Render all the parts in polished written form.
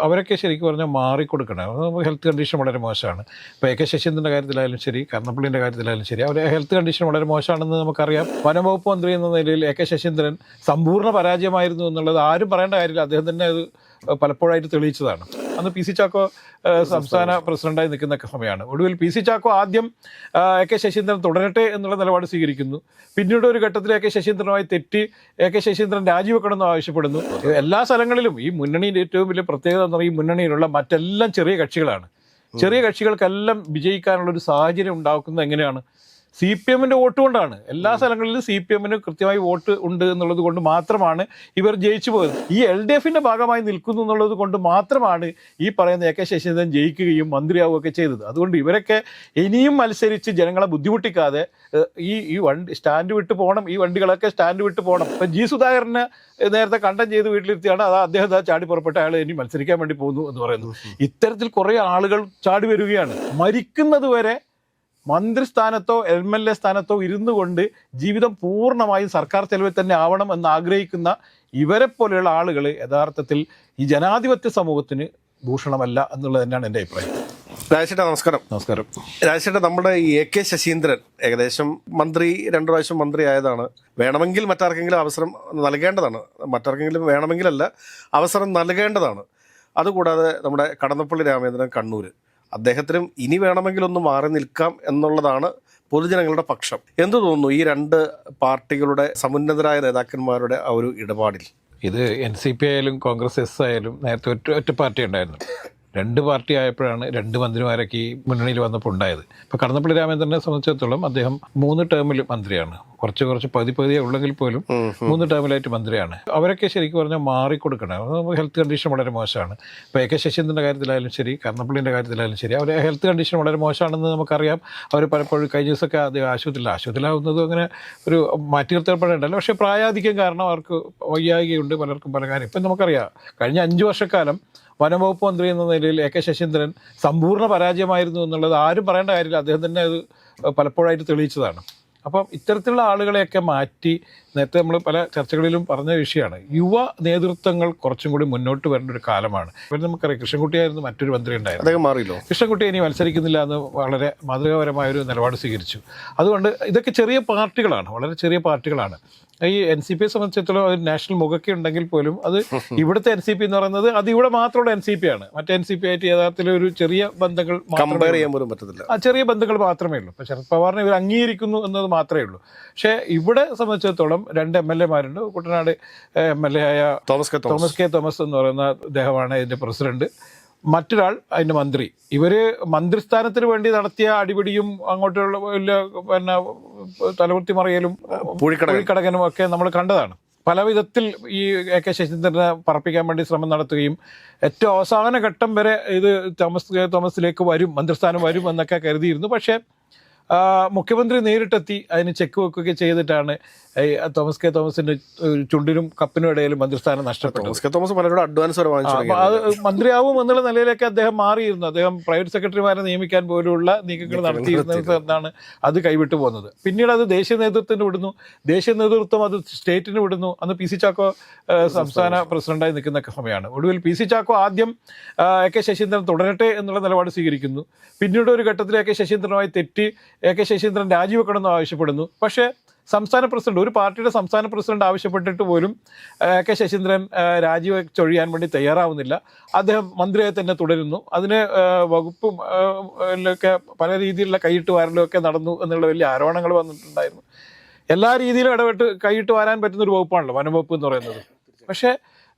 അവരൊക്കെ ശരിക്കും പറഞ്ഞാൽ മാറിക്കൊടുക്കണം. ഹെൽത്ത് കണ്ടീഷൻ വളരെ മോശമാണ്. ഇപ്പോൾ എ കെ ശശീന്ദ്രൻ്റെ കാര്യത്തിലായാലും ശരി, കർണപ്പള്ളിൻ്റെ കാര്യത്തിലായാലും ശരി, അവരെ ഹെൽത്ത് കണ്ടീഷൻ വളരെ മോശമാണെന്ന് നമുക്കറിയാം. വനംവകുപ്പ് മന്ത്രി എന്ന നിലയിൽ എ കെ ശശീന്ദ്രൻ സമ്പൂർണ്ണ പരാജയമായിരുന്നു എന്നുള്ളത് ആരും പറയേണ്ട കാര്യമില്ല. അദ്ദേഹം തന്നെ അത് പലപ്പോഴായിട്ട് തെളിയിച്ചതാണ്. അന്ന് പി സി ചാക്കോ സംസ്ഥാന പ്രസിഡന്റായി നിൽക്കുന്ന സമയമാണ്. ഒടുവിൽ പി സി ചാക്കോ ആദ്യം എ കെ ശശീന്ദ്രൻ തുടരട്ടെ എന്നുള്ള നിലപാട് സ്വീകരിക്കുന്നു. പിന്നീട് ഒരു ഘട്ടത്തിൽ എ കെ ശശീന്ദ്രനുമായി തെറ്റി എ കെ ശശീന്ദ്രൻ രാജിവെക്കണമെന്ന് ആവശ്യപ്പെടുന്നു. എല്ലാ സ്ഥലങ്ങളിലും ഈ മുന്നണിയുടെ ഏറ്റവും വലിയ പ്രത്യേകത എന്ന് പറഞ്ഞാൽ ഈ മുന്നണിയിലുള്ള മറ്റെല്ലാം ചെറിയ കക്ഷികളാണ്. ചെറിയ കക്ഷികൾക്കെല്ലാം വിജയിക്കാനുള്ളൊരു സാഹചര്യം ഉണ്ടാക്കുന്നത് എങ്ങനെയാണ്? സി പി എമ്മിൻ്റെ വോട്ട് കൊണ്ടാണ്. എല്ലാ സ്ഥലങ്ങളിലും സി പി എമ്മിന് കൃത്യമായി വോട്ട് ഉണ്ട് എന്നുള്ളത് കൊണ്ട് മാത്രമാണ് ഇവർ ജയിച്ചു പോയത്. ഈ എൽ ഡി എഫിൻ്റെ ഭാഗമായി നിൽക്കുന്നു എന്നുള്ളത് കൊണ്ട് മാത്രമാണ് ഈ പറയുന്ന എ കെ ശശീന്ദ്രൻ ജയിക്കുകയും മന്ത്രിയാവുകയൊക്കെ ചെയ്തത്. അതുകൊണ്ട് ഇവരൊക്കെ ഇനിയും മത്സരിച്ച് ജനങ്ങളെ ബുദ്ധിമുട്ടിക്കാതെ ഈ വണ്ടി സ്റ്റാൻഡ് വിട്ട് പോകണം, ഈ വണ്ടികളൊക്കെ സ്റ്റാൻഡ് വിട്ട് പോകണം. ഇപ്പം ജി സുധാകരന് നേരത്തെ കണ്ടം ചെയ്ത് വീട്ടിലിരുത്തിയാണ് അത് അദ്ദേഹം ചാടി പുറപ്പെട്ട അയാൾ ഇനി മത്സരിക്കാൻ വേണ്ടി പോകുന്നു എന്ന് പറയുന്നു. ഇത്തരത്തിൽ കുറേ ആളുകൾ ചാടി വരികയാണ്. മരിക്കുന്നത് വരെ മന്ത്രിസ്ഥാനത്തോ എം എൽ എ സ്ഥാനത്തോ ഇരുന്നു കൊണ്ട് ജീവിതം പൂർണ്ണമായും സർക്കാർ ചെലവിൽ തന്നെ ആവണം എന്ന് ആഗ്രഹിക്കുന്ന ഇവരെ പോലെയുള്ള ആളുകൾ യഥാർത്ഥത്തിൽ ഈ ജനാധിപത്യ സമൂഹത്തിന് ഭൂഷണമല്ല എന്നുള്ളത് തന്നെയാണ് എൻ്റെ അഭിപ്രായം. രാജേഷേട്ടാ നമസ്കാരം. നമസ്കാരം. രാജേഷേട്ടാ, നമ്മുടെ ഈ എ കെ ശശീന്ദ്രൻ ഏകദേശം മന്ത്രി 2 പ്രാവശ്യം മന്ത്രി ആയതാണ്. വേണമെങ്കിൽ മറ്റാർക്കെങ്കിലും അവസരം നൽകേണ്ടതാണ്. മറ്റാർക്കെങ്കിലും വേണമെങ്കിലല്ല, അവസരം നൽകേണ്ടതാണ്. അതുകൂടാതെ നമ്മുടെ കടന്നപ്പള്ളി രാമചന്ദ്രൻ കണ്ണൂർ, അദ്ദേഹത്തിനും ഇനി വേണമെങ്കിലൊന്ന് മാറി നിൽക്കാം എന്നുള്ളതാണ് പൊതുജനങ്ങളുടെ പക്ഷം. എന്തു തോന്നുന്നു ഈ 2 പാർട്ടികളുടെ സമുന്നതരായ നേതാക്കന്മാരുടെ ആ ഒരു ഇടപാടിൽ? ഇത് എൻ സി പി ആയാലും കോൺഗ്രസ് എസ് ആയാലും നേരത്തെ ഒറ്റ പാർട്ടി ഉണ്ടായിരുന്നു. 2 പാർട്ടി ആയപ്പോഴാണ് 2 മന്ത്രിമാരൊക്കെ ഈ മുന്നണിയിൽ വന്നപ്പോൾ ഉണ്ടായത്. ഇപ്പോൾ കടന്നപ്പള്ളി രാമചന്ദ്രനെ സംബന്ധിച്ചിടത്തോളം അദ്ദേഹം 3 ടേമിൽ മന്ത്രിയാണ്. കുറച്ച് പതിയെ ഉള്ളെങ്കിൽ പോലും 3 ടേമിലായിട്ട് മന്ത്രിയാണ്. അവരൊക്കെ ശരിക്കും പറഞ്ഞാൽ മാറിക്കൊടുക്കണം. ഹെൽത്ത് കണ്ടീഷൻ വളരെ മോശമാണ്. ഇപ്പോൾ എ കെ ശശീന്ദ്രൻ്റെ കാര്യത്തിലായാലും ശരി, കർണപ്പള്ളിൻ്റെ കാര്യത്തിലായാലും ശരി, അവരെ ഹെൽത്ത് കണ്ടീഷൻ വളരെ മോശമാണെന്ന് നമുക്കറിയാം. അവർ പലപ്പോഴും കഴിഞ്ഞ ദിവസമൊക്കെ അത് ആശുപത്രിയിലാവുന്നതും അങ്ങനെ ഒരു മാറ്റി നിർത്തപ്പെടേണ്ടല്ലോ. പക്ഷേ പ്രായാധിക്യം കാരണം അവർക്ക് വയ്യായികയുണ്ട് പലർക്കും പല കാര്യം. ഇപ്പം നമുക്കറിയാം കഴിഞ്ഞ 5 വർഷക്കാലം വനംവകുപ്പ് മന്ത്രി എന്ന നിലയിൽ എ കെ ശശീന്ദ്രൻ സമ്പൂർണ്ണ പരാജയമായിരുന്നു എന്നുള്ളത് ആരും പറയേണ്ട കാര്യമില്ല. അദ്ദേഹം തന്നെ അത് പലപ്പോഴായിട്ട് തെളിയിച്ചതാണ്. അപ്പം ഇത്തരത്തിലുള്ള ആളുകളെയൊക്കെ മാറ്റി, നേരത്തെ നമ്മൾ പല ചർച്ചകളിലും പറഞ്ഞ വിഷയമാണ്, യുവ നേതൃത്വങ്ങൾ കുറച്ചും കൂടി മുന്നോട്ട് വരേണ്ട ഒരു കാലമാണ്. ഇപ്പം നമുക്കറിയാം കൃഷ്ണൻകുട്ടിയായിരുന്നു മറ്റൊരു മന്ത്രി ഉണ്ടായിരുന്നു. അദ്ദേഹം മാറിയല്ലോ. കൃഷ്ണൻകുട്ടി ഇനി മത്സരിക്കുന്നില്ല എന്ന് വളരെ മാതൃകാപരമായൊരു നിലപാട് സ്വീകരിച്ചു. അതുകൊണ്ട് ഇതൊക്കെ ചെറിയ പാർട്ടികളാണ്, വളരെ ചെറിയ പാർട്ടികളാണ്. ഈ എൻ സി പിയെ സംബന്ധിച്ചിടത്തോളം ഒരു നാഷണൽ മുഖൊക്കെ ഉണ്ടെങ്കിൽ പോലും അത് ഇവിടുത്തെ എൻ സി പി എന്ന് പറയുന്നത് അത് ഇവിടെ മാത്രമുള്ള എൻ സി പി ആണ്. മറ്റേ എൻ സി പി ആയിട്ട് യഥാർത്ഥത്തിൽ ഒരു ചെറിയ ബന്ധങ്ങൾ കമ്പയർ ചെയ്യാൻ പോലും പറ്റത്തില്ല. ആ ചെറിയ ബന്ധങ്ങൾ മാത്രമേ ഉള്ളൂ. ഇപ്പോൾ ശരത് പവാറിനെ ഇവർ അംഗീകരിക്കുന്നു എന്നത് മാത്രമേ ഉള്ളൂ. പക്ഷേ ഇവിടെ സംബന്ധിച്ചിടത്തോളം 2 എം എൽ എമാരുണ്ട്. കുട്ടനാട് എം എൽ എ ആയ തോമസ് കെ തോമസ് എന്ന് പറയുന്ന അദ്ദേഹമാണ് ഇതിൻ്റെ പ്രസിഡന്റ്. മറ്റൊരാൾ അതിൻ്റെ മന്ത്രി. ഇവർ മന്ത്രിസ്ഥാനത്തിന് വേണ്ടി നടത്തിയ അടിപിടിയും അങ്ങോട്ടുള്ള പിന്നെ തലകുത്തി മറിയലും പൂഴിക്കടകനും ഒക്കെ നമ്മൾ കണ്ടതാണ്. പല വിധത്തിൽ ഈ എ കെ ശശീന്ദ്രനെ പറപ്പിക്കാൻ വേണ്ടി ശ്രമം നടത്തുകയും ഏറ്റവും അവസാന ഘട്ടം വരെ ഇത് തോമസിലേക്ക് വരും, മന്ത്രിസ്ഥാനം വരും എന്നൊക്കെ കരുതിയിരുന്നു. പക്ഷേ മുഖ്യമന്ത്രി നേരിട്ടെത്തി അതിന് ചെക്ക് വെക്കുകയൊക്കെ ചെയ്തിട്ടാണ് തോമസ് കെ തോമസിന്റെ ചുണ്ടിനും കപ്പിനും ഇടയിലും മന്ത്രിസ്ഥാനം നഷ്ടപ്പെട്ടു. അത് മന്ത്രിയാവും എന്നുള്ള നിലയിലേക്ക് അദ്ദേഹം മാറിയിരുന്നു. അദ്ദേഹം പ്രൈവറ്റ് സെക്രട്ടറിമാരെ നിയമിക്കാൻ പോലുള്ള നീക്കങ്ങൾ നടത്തിയിരുന്നതാണ് അത് കൈവിട്ടു പോകുന്നത്. പിന്നീട് അത് ദേശീയ നേതൃത്വത്തിന് വിടുന്നു, ദേശീയ നേതൃത്വം അത് സ്റ്റേറ്റിന് വിടുന്നു. അന്ന് പി സി ചാക്കോ സംസ്ഥാന പ്രസിഡന്റായി നിൽക്കുന്ന സമയമാണ്. ഒടുവിൽ പി സി ചാക്കോ ആദ്യം എ കെ ശശീന്ദ്രൻ തുടരട്ടെ എന്നുള്ള നിലപാട് സ്വീകരിക്കുന്നു. പിന്നീട് ഒരു ഘട്ടത്തിൽ എ കെ ശശീന്ദ്രനുമായി തെറ്റി എ കെ ശശീന്ദ്രൻ രാജിവെക്കണമെന്ന് ആവശ്യപ്പെടുന്നു. പക്ഷേ സംസ്ഥാന പ്രസിഡന്റ്, ഒരു പാർട്ടിയുടെ സംസ്ഥാന പ്രസിഡന്റ് ആവശ്യപ്പെട്ടിട്ട് പോലും കെ ശശീന്ദ്രൻ രാജിവെച്ചൊഴിയാൻ വേണ്ടി തയ്യാറാവുന്നില്ല. അദ്ദേഹം മന്ത്രിയായി തന്നെ തുടരുന്നു. അതിന് വകുപ്പും ഒക്കെ പല രീതിയിലുള്ള കൈയിട്ട് വാരലൊക്കെ നടന്നു എന്നുള്ള വലിയ ആരോപണങ്ങൾ വന്നിട്ടുണ്ടായിരുന്നു. എല്ലാ രീതിയിലും ഇടപെട്ട് കൈയിട്ട് വാരാൻ പറ്റുന്ന ഒരു വകുപ്പാണല്ലോ വനംവകുപ്പ് എന്ന് പറയുന്നത്. പക്ഷേ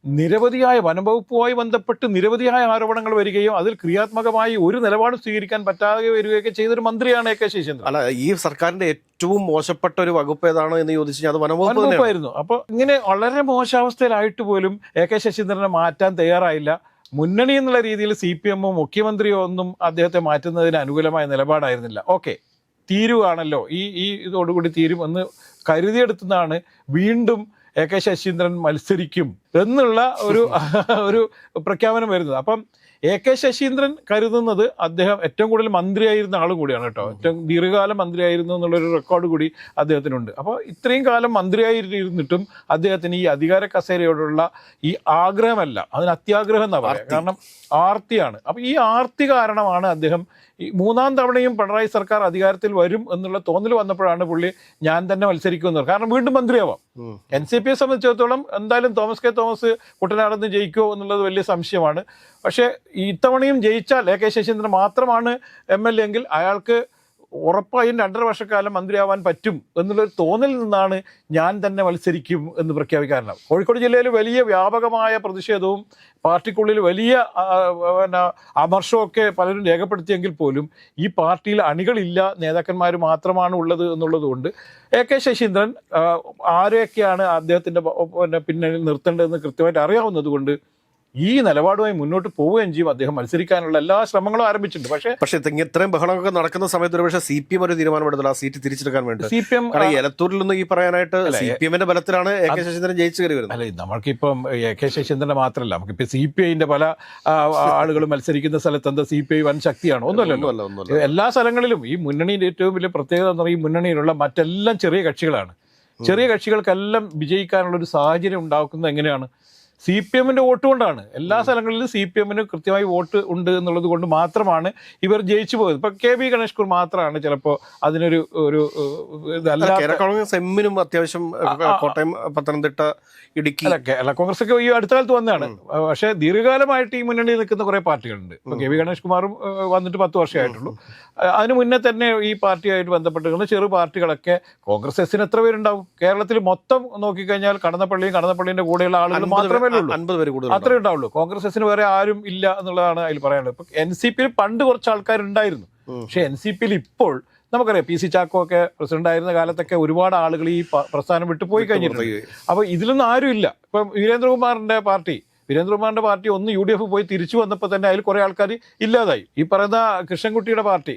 നിരവധിയായ വനംവകുപ്പുമായി ബന്ധപ്പെട്ട് നിരവധിയായ ആരോപണങ്ങൾ വരികയും അതിൽ ക്രിയാത്മകമായി ഒരു നിലപാടും സ്വീകരിക്കാൻ പറ്റാതെ വരികയൊക്കെ ചെയ്തൊരു മന്ത്രിയാണ് എ കെ ശശീന്ദ്രൻ. അല്ല, ഈ സർക്കാരിന്റെ ഏറ്റവും മോശപ്പെട്ട ഒരു വകുപ്പ് ഏതാണ് എന്ന് ചോദിച്ചാൽ അത് വനംവകുപ്പായിരുന്നു. അപ്പോൾ ഇങ്ങനെ വളരെ മോശാവസ്ഥയിലായിട്ട് പോലും എ കെ ശശീന്ദ്രനെ മാറ്റാൻ തയ്യാറായില്ല. മുന്നണി എന്നുള്ള രീതിയിൽ സി പി എമ്മോ മുഖ്യമന്ത്രിയോ ഒന്നും അദ്ദേഹത്തെ മാറ്റുന്നതിന് അനുകൂലമായ നിലപാടായിരുന്നില്ല. ഓക്കെ, തീരുവാണല്ലോ, ഈ ഇതോടുകൂടി തീരും എന്ന് കരുതിയെടുത്തുന്നതാണ് വീണ്ടും എ കെ ശശീന്ദ്രൻ മത്സരിക്കും എന്നുള്ള ഒരു പ്രഖ്യാപനം വരുന്നത്. അപ്പം AK ശശീന്ദ്രൻ കരുതുന്നത് അദ്ദേഹം ഏറ്റവും കൂടുതൽ മന്ത്രിയായിരുന്ന ആളും കൂടിയാണ് കേട്ടോ. ഏറ്റവും ദീർഘകാലം മന്ത്രിയായിരുന്നു എന്നുള്ളൊരു റെക്കോർഡ് കൂടി അദ്ദേഹത്തിനുണ്ട്. അപ്പോൾ ഇത്രയും കാലം മന്ത്രിയായിരുന്നിട്ടും അദ്ദേഹത്തിന് ഈ അധികാര കസേരയോടുള്ള ഈ ആഗ്രഹമല്ല, അതിന് അത്യാഗ്രഹം എന്നാ പറയുക. കാരണം ആർത്തിയാണ്. അപ്പം ഈ ആർത്തി കാരണമാണ് അദ്ദേഹം ഈ 3ാം തവണയും പിണറായി സർക്കാർ അധികാരത്തിൽ വരും എന്നുള്ള തോന്നൽ വന്നപ്പോഴാണ് പുള്ളി ഞാൻ തന്നെ മത്സരിക്കുമെന്ന്. കാരണം വീണ്ടും മന്ത്രിയാവാം. NCPയെ സംബന്ധിച്ചിടത്തോളം എന്തായാലും തോമസ് കുട്ടനാടെന്ന് ജയിക്കുമോ എന്നുള്ളത് വലിയ സംശയമാണ്. പക്ഷേ ഇത്തവണയും ജയിച്ചാൽ AK ശശീന്ദ്രൻ മാത്രമാണ് MLA എങ്കിൽ അയാൾക്ക് ഉറപ്പായും 2.5 വർഷക്കാലം മന്ത്രിയാവാൻ പറ്റും എന്നുള്ളൊരു തോന്നലിൽ നിന്നാണ് ഞാൻ തന്നെ മത്സരിക്കും എന്ന് പ്രഖ്യാപിക്കാറുള്ളത്. കോഴിക്കോട് ജില്ലയിൽ വലിയ വ്യാപകമായ പ്രതിഷേധവും പാർട്ടിക്കുള്ളിൽ വലിയ അമർഷമൊക്കെ പലരും രേഖപ്പെടുത്തിയെങ്കിൽ പോലും ഈ പാർട്ടിയിൽ അണികളില്ല, നേതാക്കന്മാർ മാത്രമാണ് ഉള്ളത് എന്നുള്ളത് കൊണ്ട് AK ശശീന്ദ്രൻ ആരെയൊക്കെയാണ് അദ്ദേഹത്തിൻ്റെ പിന്നണിയിൽ നിർത്തേണ്ടതെന്ന് കൃത്യമായിട്ട് അറിയാവുന്നത് കൊണ്ട് ഈ നിലപാടുമായി മുന്നോട്ട് പോവുകയും ചെയ്യും. അദ്ദേഹം മത്സരിക്കാനുള്ള എല്ലാ ശ്രമങ്ങളും ആരംഭിച്ചിട്ടുണ്ട്. പക്ഷേ ഇത്രയും ബഹളമൊക്കെ നടക്കുന്ന സമയത്ത് ഒരുപക്ഷെ CPM ഒരു തീരുമാനമെടുത്തില്ല ആ സീറ്റ് തിരിച്ചെടുക്കാൻ വേണ്ടി. CPM എലത്തൂരിൽ നിന്ന് ഈ പറയാനായിട്ട് CPMന്റെ ബലത്തിലാണ് AK ശശീന്ദ്രൻ ജയിച്ചു കയറി വരുന്നത്. അല്ലെ, നമ്മൾക്കിപ്പം AK ശശീന്ദ്രന്റെ മാത്രമല്ല, നമുക്കിപ്പോൾ CPIന്റെ പല ആളുകളും മത്സരിക്കുന്ന സ്ഥലത്ത് എന്താ CPI വൻ ശക്തിയാണ്? ഒന്നുമല്ലല്ലോ. എല്ലാ സ്ഥലങ്ങളിലും ഈ മുന്നണിയുടെ ഏറ്റവും വലിയ പ്രത്യേകത എന്ന് പറയുന്നത് ഈ മുന്നണിയിലുള്ള മറ്റെല്ലാം ചെറിയ കക്ഷികളാണ്. ചെറിയ കക്ഷികൾക്കെല്ലാം വിജയിക്കാനുള്ള ഒരു സാഹചര്യം ഉണ്ടാക്കുന്നത് എങ്ങനെയാണ്? CPMന്റെ വോട്ട് കൊണ്ടാണ്. എല്ലാ സ്ഥലങ്ങളിലും CPMന് കൃത്യമായി വോട്ട് ഉണ്ട് എന്നുള്ളത് കൊണ്ട് മാത്രമാണ് ഇവർ ജയിച്ചു പോയത്. ഇപ്പൊ KB ഗണേഷ് കുമാർ മാത്രമാണ് ചിലപ്പോൾ അതിനൊരു എമ്മിനും അത്യാവശ്യം കോട്ടയം, പത്തനംതിട്ട, ഇടുക്കി കേരള കോൺഗ്രസ് ഒക്കെ ഈ അടുത്ത കാലത്ത് വന്നതാണ്. പക്ഷേ ദീർഘകാലമായിട്ട് ഈ മുന്നണിയിൽ നിൽക്കുന്ന കുറെ പാർട്ടികളുണ്ട്. ഇപ്പൊ KB ഗണേഷ് കുമാറും വന്നിട്ട് 10 വർഷമായിട്ടുള്ളൂ. അതിന് മുന്നേ തന്നെ ഈ പാർട്ടിയായിട്ട് ബന്ധപ്പെട്ടിരിക്കുന്ന ചെറു പാർട്ടികളൊക്കെ കോൺഗ്രസ് എസിന് എത്ര പേരുണ്ടാവും? കേരളത്തിൽ മൊത്തം നോക്കിക്കഴിഞ്ഞാൽ കടന്നപ്പള്ളിയുടെ കൂടെയുള്ള ആളുകൾ മാത്രമേ അത്രേ ഉണ്ടാവുള്ളൂ. കോൺഗ്രസ് എസിന് വേറെ ആരും ഇല്ല എന്നുള്ളതാണ് അതിൽ പറയാനുള്ളത്. ഇപ്പൊ NCPയിൽ പണ്ട് കുറച്ച് ആൾക്കാരുണ്ടായിരുന്നു. പക്ഷെ NCPയിൽ ഇപ്പോൾ നമുക്കറിയാം PC ചാക്കോ ഒക്കെ പ്രസിഡന്റ് ആയിരുന്ന കാലത്തൊക്കെ ഒരുപാട് ആളുകൾ ഈ പ്രസ്ഥാനം വിട്ടു പോയി കഴിഞ്ഞിട്ടുണ്ട്. അപ്പൊ ഇതിലൊന്നും ആരും ഇല്ല. ഇപ്പൊ വീരേന്ദ്രകുമാറിന്റെ പാർട്ടി ഒന്ന് UDF പോയി തിരിച്ചു വന്നപ്പോൾ തന്നെ അതിൽ കുറെ ആൾക്കാർ ഇല്ലാതായി. ഈ പറയുന്ന കൃഷ്ണൻകുട്ടിയുടെ പാർട്ടി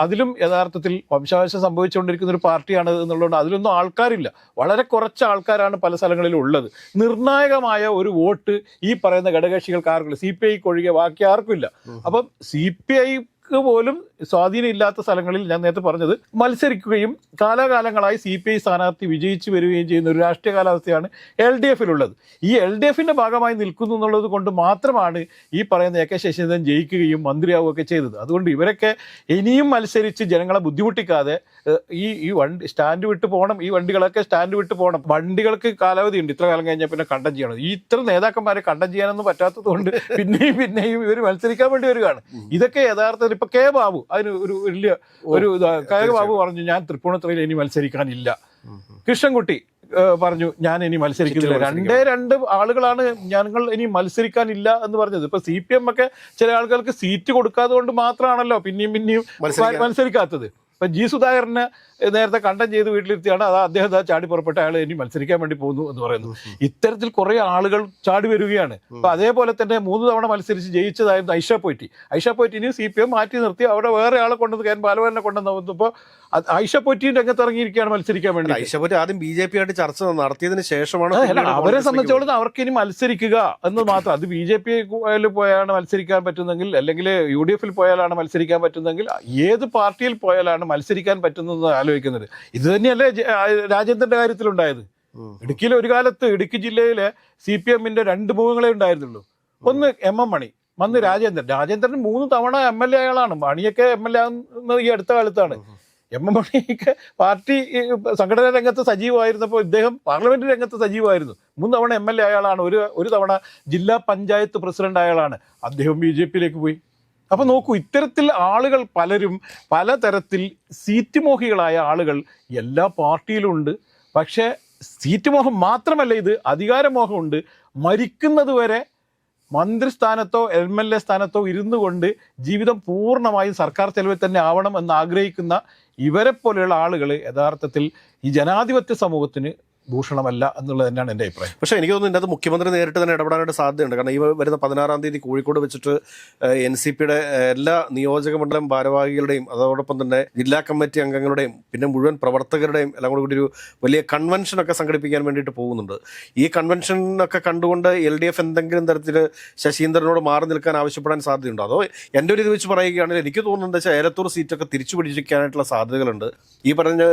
അതിലും യഥാർത്ഥത്തിൽ വംശാവശം സംഭവിച്ചുകൊണ്ടിരിക്കുന്ന ഒരു പാർട്ടിയാണ് എന്നുള്ളതുകൊണ്ട് അതിലൊന്നും ആൾക്കാരില്ല. വളരെ കുറച്ച് ആൾക്കാരാണ് പല സ്ഥലങ്ങളിലും ഉള്ളത്. നിർണായകമായ ഒരു വോട്ട് ഈ പറയുന്ന ഘടകകക്ഷികൾക്ക് ആർക്കില്ല. CPIക്ക് ഒഴികെ ബാക്കി ആർക്കും ഇല്ല. അപ്പം CPI പോലും സ്വാധീനം ഇല്ലാത്ത സ്ഥലങ്ങളിൽ ഞാൻ നേരത്തെ പറഞ്ഞത് മത്സരിക്കുകയും കാലാകാലങ്ങളായി CPI സ്ഥാനാർത്ഥി വിജയിച്ചു വരികയും ചെയ്യുന്ന ഒരു രാഷ്ട്രീയ കാലാവസ്ഥയാണ് LDFിലുള്ളത്. ഈ LDFിന്റെ ഭാഗമായി നിൽക്കുന്നു എന്നുള്ളത് കൊണ്ട് മാത്രമാണ് ഈ പറയുന്ന AK ശശീന്ദ്രൻ ജയിക്കുകയും മന്ത്രിയാവുകയൊക്കെ ചെയ്തത്. അതുകൊണ്ട് ഇവരൊക്കെ ഇനിയും മത്സരിച്ച് ജനങ്ങളെ ബുദ്ധിമുട്ടിക്കാതെ ഈ വണ്ടി സ്റ്റാൻഡ് വിട്ട് പോകണം. ഈ വണ്ടികളൊക്കെ സ്റ്റാൻഡ് വിട്ട് പോകണം. വണ്ടികൾക്ക് കാലാവധി ഉണ്ട്. ഇത്ര കാലം കഴിഞ്ഞാൽ പിന്നെ കണ്ടം ചെയ്യണം. ഈ ഇത്ര നേതാക്കന്മാരെ കണ്ടം ചെയ്യാനൊന്നും പറ്റാത്തത് കൊണ്ട് പിന്നെയും ഇവർ മത്സരിക്കാൻ വേണ്ടി വരികയാണ്. ഇതൊക്കെ യഥാർത്ഥത്തിൽ ഇപ്പൊ K ബാബു അതിന് ഒരു വലിയ K ബാബു പറഞ്ഞു ഞാൻ തൃപ്പൂണിത്തുറയിൽ ഇനി മത്സരിക്കാനില്ല. കൃഷ്ണൻകുട്ടി പറഞ്ഞു ഞാൻ ഇനി മത്സരിക്കുന്നില്ല. 2 ആളുകളാണ് ഞങ്ങൾ ഇനി മത്സരിക്കാനില്ല എന്ന് പറഞ്ഞത്. ഇപ്പൊ CPM ഒക്കെ ചില ആളുകൾക്ക് സീറ്റ് കൊടുക്കാതെ കൊണ്ട് മാത്രമാണല്ലോ പിന്നെയും മത്സരിക്കാത്തത്. ഇപ്പൊ G സുധാകരന് നേരത്തെ കണ്ടം ചെയ്ത് വീട്ടിലിരുത്തിയാണ് അദ്ദേഹം ചാടി പുറപ്പെട്ട് അയാൾ ഇനി മത്സരിക്കാൻ വേണ്ടി പോകുന്നു എന്ന് പറയുന്നു. ഇത്തരത്തിൽ കുറെ ആളുകൾ ചാടി വരികയാണ്. അപ്പൊ അതേപോലെ തന്നെ 3 തവണ മത്സരിച്ച് ജയിച്ചതായിരുന്നു ഐഷ പോറ്റി ഇനി CPM മാറ്റി നിർത്തി അവിടെ വേറെ ആളെ കൊണ്ടുവന്ന് KN ബാലഗോപാലിനെ കൊണ്ടുവന്നപ്പോൾ ഐഷ പോറ്റിയും രംഗത്തിറങ്ങിയിരിക്കുകയാണ് മത്സരിക്കാൻ വേണ്ടി. ഐഷ പോറ്റി ആദ്യം BJP ആയിട്ട് ചർച്ച നടത്തിയതിന് ശേഷമാണ് അവരെ സംബന്ധിച്ചോളം അവർക്ക് ഇനി മത്സരിക്കുക എന്ന് മാത്രം. അത് BJP പോയാണ് മത്സരിക്കാൻ പറ്റുന്നെങ്കിൽ, അല്ലെങ്കിൽ UDFിൽ പോയാലാണ് മത്സരിക്കാൻ പറ്റുന്നെങ്കിൽ, ഏത് പാർട്ടിയിൽ പോയാലാണ് മത്സരിക്കാൻ പറ്റുന്നത് ആലോചിക്കുന്നത്. ഇത് തന്നെയല്ലേ രാജേന്ദ്രന്റെ കാര്യത്തിലുണ്ടായത്. ഇടുക്കിയിൽ ഒരു കാലത്ത് ഇടുക്കി ജില്ലയിലെ CPMന്റെ 2 മുഖങ്ങളെ ഉണ്ടായിരുന്നുള്ളൂ. ഒന്ന് MM മണി, മന്ന് രാജേന്ദ്രൻ 3 തവണ MLA ആളാണ്. മണിയൊക്കെ MLA ആകുന്നത് ഈ അടുത്ത കാലത്താണ്. MM മണിയൊക്കെ പാർട്ടി സംഘടനാ രംഗത്ത് സജീവമായിരുന്നപ്പോൾ ഇദ്ദേഹം പാർലമെന്റ് രംഗത്ത് സജീവമായിരുന്നു. 3 തവണ MLA ആളാണ്. ഒരു തവണ ജില്ലാ പഞ്ചായത്ത് പ്രസിഡന്റ് ആളാണ്. അദ്ദേഹം BJPയിലേക്ക് പോയി. അപ്പൊ നോക്കൂ, ഇത്തരത്തിൽ ആളുകൾ പലരും പലതരത്തിൽ സീറ്റ് മോഹികളായ ആളുകൾ എല്ലാ പാർട്ടിയിലും ഉണ്ട്. പക്ഷേ സീറ്റ് മോഹം മാത്രമല്ല, ഇത് അധികാരമോഹമുണ്ട്. മരിക്കുന്നത് വരെ മന്ത്രിസ്ഥാനത്തോ MLA സ്ഥാനത്തോ ഇരുന്നു കൊണ്ട് ജീവിതം പൂർണ്ണമായും സർക്കാർ ചെലവിൽ തന്നെ ആവണം എന്ന് ആഗ്രഹിക്കുന്ന ഇവരെ പോലെയുള്ള ആളുകൾ യഥാർത്ഥത്തിൽ ഈ ജനാധിപത്യ സമൂഹത്തിന് ഭൂഷണമല്ല എന്നുള്ളത് തന്നെയാണ് എൻ്റെ അഭിപ്രായം. പക്ഷേ എനിക്ക് തോന്നുന്നു ഇതിനകത്ത് മുഖ്യമന്ത്രി നേരിട്ട് തന്നെ ഇടപെടാനായിട്ട് സാധ്യതയുണ്ട്. കാരണം ഈ വരുന്ന 16-ാം തീയതി കോഴിക്കോട് വെച്ചിട്ട് NCPയുടെ എല്ലാ നിയോജക മണ്ഡലം ഭാരവാഹികളുടെയും അതോടൊപ്പം തന്നെ ജില്ലാ കമ്മിറ്റി അംഗങ്ങളുടെയും പിന്നെ മുഴുവൻ പ്രവർത്തകരുടെയും എല്ലാം കൂടി ഒരു വലിയ കൺവെൻഷനൊക്കെ സംഘടിപ്പിക്കാൻ വേണ്ടിയിട്ട് പോകുന്നുണ്ട്. ഈ കൺവെൻഷനൊക്കെ കണ്ടുകൊണ്ട് LDF എന്തെങ്കിലും തരത്തിൽ ശശീന്ദ്രനോട് മാറി നിൽക്കാൻ ആവശ്യപ്പെടാൻ സാധ്യതയുണ്ടോ? അതോ എൻ്റെ ഒരു ഇത് വെച്ച് പറയുകയാണെങ്കിൽ എനിക്ക് തോന്നുന്നത് വെച്ചാൽ ഏലത്തൂർ സീറ്റൊക്കെ തിരിച്ചു പിടിക്കാനായിട്ടുള്ള സാധ്യതകളുണ്ട്. ഈ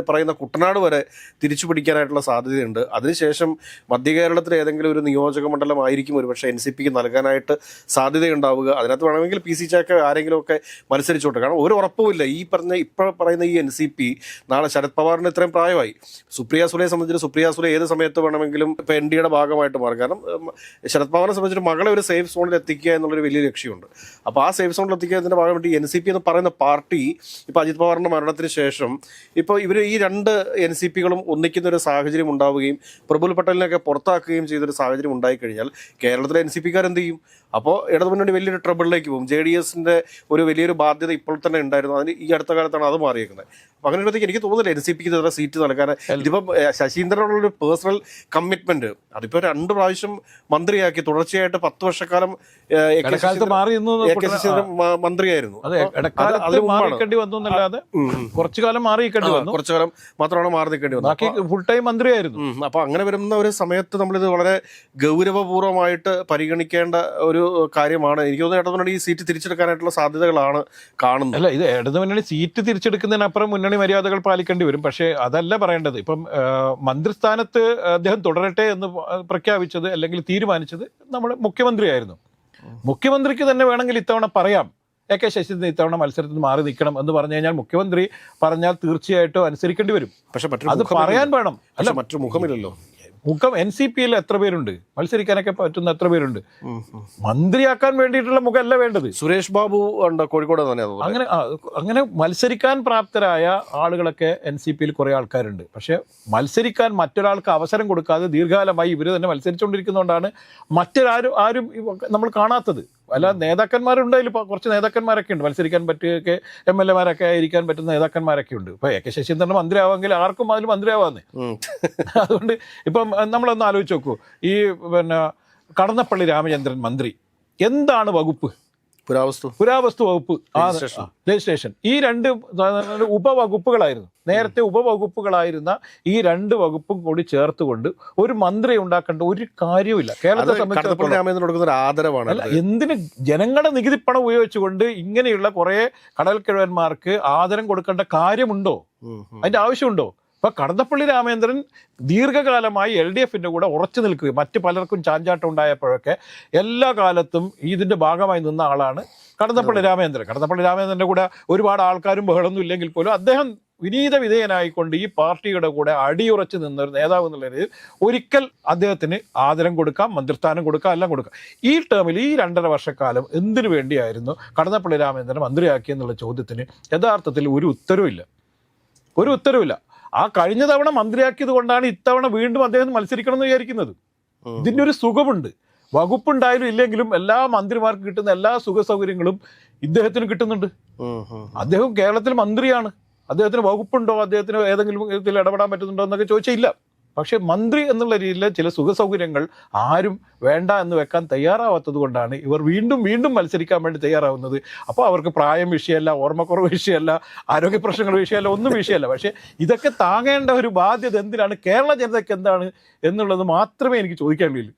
പറയുന്ന കുട്ടനാട് വരെ തിരിച്ചു പിടിക്കാനായിട്ടുള്ള സാധ്യതയുണ്ട്. അതിനുശേഷം മധ്യ കേരളത്തിലെ ഏതെങ്കിലും ഒരു നിയോജക മണ്ഡലമായിരിക്കും ഒരുപക്ഷെ NCPക്ക് നൽകാനായിട്ട് സാധ്യതയുണ്ടാവുക. അതിനകത്ത് വേണമെങ്കിൽ PC ചാക്ക ആരെങ്കിലുമൊക്കെ മത്സരിച്ചോട്ടെ. കാരണം ഒരു ഉറപ്പുമില്ല. ഇപ്പോൾ പറയുന്ന ഈ NCP നാളെ ശരത് പവാറിന് ഇത്രയും പ്രായമായി. സുപ്രിയ സുലയെ സംബന്ധിച്ച് സുപ്രിയ സുലെ ഏത് സമയത്ത് വേണമെങ്കിലും ഇപ്പോൾ NDയുടെ ഭാഗമായിട്ട് മാറും. കാരണം ശരത് പവാറിനെ സംബന്ധിച്ച് മകളെ ഒരു സേഫ് സോണിൽ എത്തിക്കുക എന്നുള്ളൊരു വലിയ ലക്ഷ്യമുണ്ട്. അപ്പോൾ ആ സേഫ് സോണിൽ എത്തിക്കുന്നതിൻ്റെ ഭാഗമായിട്ട് NCP എന്ന് പറയുന്ന പാർട്ടി ഇപ്പോൾ അജിത് പവാറിൻ്റെ മരണത്തിന് ശേഷം ഇപ്പോൾ ഇവർ ഈ രണ്ട് NCPകളും ഒന്നിക്കുന്ന ഒരു സാഹചര്യം ഉണ്ടാവുകയും പ്രഫുൽ പട്ടേലിനെയൊക്കെ പുറത്താക്കുകയും ചെയ്തൊരു സാഹചര്യം ഉണ്ടായിക്കഴിഞ്ഞാൽ കേരളത്തിലെ NCPക്കാർ എന്ത് ചെയ്യും? അപ്പോൾ ഇടതുമുന്നണി വലിയൊരു ട്രബിളിലേക്ക് പോകും. JDSന്റെ ഒരു വലിയൊരു ബാധ്യത ഇപ്പോൾ തന്നെ ഉണ്ടായിരുന്നു. അതിന് ഈ അടുത്ത കാലത്താണ് അത് മാറിയേക്കുന്നത്. അപ്പോൾ അങ്ങനെ ഒരു എനിക്ക് തോന്നുന്നില്ല NCPക്ക് ഇത്ര സീറ്റ് നൽകാൻ. ഇതിപ്പം ശശീന്ദ്രനുള്ളൊരു പേഴ്സണൽ കമ്മിറ്റ്മെന്റ് അതിപ്പോൾ 2 പ്രാവശ്യം മന്ത്രിയാക്കി തുടർച്ചയായിട്ട് 10 വർഷക്കാലം ശശീന്ദ്രൻ മന്ത്രിയായിരുന്നു. കുറച്ചു കാലം മാത്രമാണ് മാറി നിൽക്കേണ്ടി വന്നത്. ഫുൾ ടൈം മന്ത്രിയായിരുന്നു. അപ്പൊ അങ്ങനെ വരുന്ന ഒരു സമയത്ത് നമ്മളിത് വളരെ ഗൗരവപൂർവ്വമായിട്ട് പരിഗണിക്കേണ്ട ഒരു കാര്യമാണ്. എനിക്ക് തോന്നുന്നു ഇടതുമുന്നണി ഈ സീറ്റ് തിരിച്ചെടുക്കാനായിട്ടുള്ള സാധ്യതകളാണ് കാണുന്നത്. അല്ല, ഇത് ഇടതുമുന്നണി സീറ്റ് തിരിച്ചെടുക്കുന്നതിനപ്പുറം മുന്നണി മര്യാദകൾ പാലിക്കേണ്ടി വരും. പക്ഷേ അതല്ല പറയേണ്ടത്. ഇപ്പം മന്ത്രിസ്ഥാനത്ത് അദ്ദേഹം തുടരട്ടെ എന്ന് പ്രഖ്യാപിച്ചത് അല്ലെങ്കിൽ തീരുമാനിച്ചത് നമ്മുടെ മുഖ്യമന്ത്രിയായിരുന്നു. മുഖ്യമന്ത്രിക്ക് തന്നെ വേണമെങ്കിൽ ഇത്തവണ പറയാം AK ശശീന്ദ്രൻ ഇത്തവണ മത്സരത്തിൽ നിന്ന് മാറി നിൽക്കണം എന്ന് പറഞ്ഞു കഴിഞ്ഞാൽ മുഖ്യമന്ത്രി പറഞ്ഞാൽ തീർച്ചയായിട്ടും അനുസരിക്കേണ്ടി വരും. പക്ഷെ അത് പറയാൻ വേണം. അല്ല, മറ്റൊരു മുഖമില്ലല്ലോ. മുഖം NCPയിൽ എത്ര പേരുണ്ട്? മത്സരിക്കാനൊക്കെ പറ്റുന്ന എത്ര പേരുണ്ട്? മന്ത്രിയാക്കാൻ വേണ്ടിയിട്ടുള്ള മുഖമല്ല വേണ്ടത്. സുരേഷ് ബാബു ഉണ്ട് കോഴിക്കോട് തന്നെ. അങ്ങനെ മത്സരിക്കാൻ പ്രാപ്തരായ ആളുകളൊക്കെ NCPയിൽ കുറെ ആൾക്കാരുണ്ട്. പക്ഷെ മത്സരിക്കാൻ മറ്റൊരാൾക്ക് അവസരം കൊടുക്കാതെ ദീർഘകാലമായി ഇവർ തന്നെ മത്സരിച്ചുകൊണ്ടിരിക്കുന്നതുകൊണ്ടാണ് ആരും നമ്മൾ കാണാത്തത്. അല്ല, നേതാക്കന്മാരുണ്ട്. അതിൽ കുറച്ച് നേതാക്കന്മാരൊക്കെ ഉണ്ട്, മത്സരിക്കാൻ പറ്റിയൊക്കെ MLA-മാരൊക്കെ ആയിരിക്കാൻ പറ്റുന്ന നേതാക്കന്മാരൊക്കെ ഉണ്ട്. ഇപ്പൊ AK ശശീന്ദ്രൻ മന്ത്രിയാവാമെങ്കിൽ ആർക്കും അതിൽ മന്ത്രിയാവാന്നേ. അതുകൊണ്ട് ഇപ്പം നമ്മളൊന്ന് ആലോചിച്ച് നോക്കൂ. ഈ കടന്നപ്പള്ളി രാമചന്ദ്രൻ മന്ത്രി, എന്താണ് വകുപ്പ്? പുരാവസ്തു വകുപ്പ്, രജിസ്ട്രേഷൻ. ഈ 2 ഉപവകുപ്പുകളായിരുന്നു. നേരത്തെ ഉപവകുപ്പുകളായിരുന്ന ഈ 2 വകുപ്പും കൂടി ചേർത്തുകൊണ്ട് ഒരു മന്ത്രി ഉണ്ടാക്കേണ്ട ഒരു കാര്യവുമില്ല. കേരളത്തെ സംബന്ധിച്ചിടത്തോളം അല്ല, എന്തിന് ജനങ്ങളുടെ നികുതിപ്പണം ഉപയോഗിച്ചുകൊണ്ട് ഇങ്ങനെയുള്ള കുറെ കടൽക്കിഴവന്മാർക്ക് ആദരം കൊടുക്കേണ്ട കാര്യമുണ്ടോ? അതിന്റെ ആവശ്യമുണ്ടോ? അപ്പൊ കടന്നപ്പള്ളി രാമചന്ദ്രൻ ദീർഘകാലമായി LDFന്റെ കൂടെ ഉറച്ചു നിൽക്കുകയും മറ്റ് പലർക്കും ചാഞ്ചാട്ടം ഉണ്ടായപ്പോഴൊക്കെ എല്ലാ കാലത്തും ഇതിന്റെ ഭാഗമായി നിന്ന ആളാണ് കടന്നപ്പള്ളി രാമചന്ദ്രൻ. കടന്നപ്പള്ളി രാമചന്ദ്രന്റെ കൂടെ ഒരുപാട് ആൾക്കാരും ബഹളമൊന്നും ഇല്ലെങ്കിൽ പോലും അദ്ദേഹം വിനീത വിധേയനായിക്കൊണ്ട് ഈ പാർട്ടിയുടെ കൂടെ അടിയുറച്ച് നിന്ന ഒരു നേതാവ് എന്നുള്ള രീതിയിൽ ഒരിക്കൽ അദ്ദേഹത്തിന് ആദരം കൊടുക്കാം, മന്ത്രിസ്ഥാനം കൊടുക്കാം, എല്ലാം കൊടുക്കാം. ഈ ടേമിൽ ഈ 2.5 വർഷക്കാലം എന്തിനു വേണ്ടിയായിരുന്നു കടന്നപ്പള്ളി രാമചന്ദ്രൻ മന്ത്രിയാക്കി എന്നുള്ള ചോദ്യത്തിന് യഥാർത്ഥത്തിൽ ഒരു ഉത്തരവില്ല. ആ കഴിഞ്ഞ തവണ മന്ത്രിയാക്കിയത് കൊണ്ടാണ് ഇത്തവണ വീണ്ടും അദ്ദേഹം മത്സരിക്കണം എന്ന് വിചാരിക്കുന്നത്. ഇതിൻ്റെ ഒരു സുഖമുണ്ട്. വകുപ്പുണ്ടായാലും ഇല്ലെങ്കിലും എല്ലാ മന്ത്രിമാർക്കും കിട്ടുന്ന എല്ലാ സുഖ സൗകര്യങ്ങളും ഇദ്ദേഹത്തിന് കിട്ടുന്നുണ്ട്. അദ്ദേഹം കേരളത്തിൽ മന്ത്രിയാണ്. അദ്ദേഹത്തിന് വകുപ്പുണ്ടോ, അദ്ദേഹത്തിന് ഏതെങ്കിലും ഇതിൽ ഇടപെടാൻ പറ്റുന്നുണ്ടോ എന്നൊക്കെ ചോദിച്ചാൽ ഇല്ല. പക്ഷെ മന്ത്രി എന്നുള്ള രീതിയിൽ ചില സുഖ സൗകര്യങ്ങൾ ആരും വേണ്ട എന്ന് വെക്കാൻ തയ്യാറാവാത്തത് കൊണ്ടാണ് ഇവർ വീണ്ടും മത്സരിക്കാൻ വേണ്ടി തയ്യാറാവുന്നത്. അപ്പോൾ അവർക്ക് പ്രായം വിഷയമല്ല, ഓർമ്മക്കുറവ് വിഷയമല്ല, ആരോഗ്യ പ്രശ്നങ്ങൾ വിഷയമല്ല, ഒന്നും വിഷയമല്ല. പക്ഷെ ഇതൊക്കെ താങ്ങേണ്ട ഒരു ബാധ്യത എന്തിനാണ്, കേരള ജനതയ്ക്ക് എന്താണ് എന്നുള്ളത് മാത്രമേ എനിക്ക് ചോദിക്കാൻ കഴിയുള്ളൂ.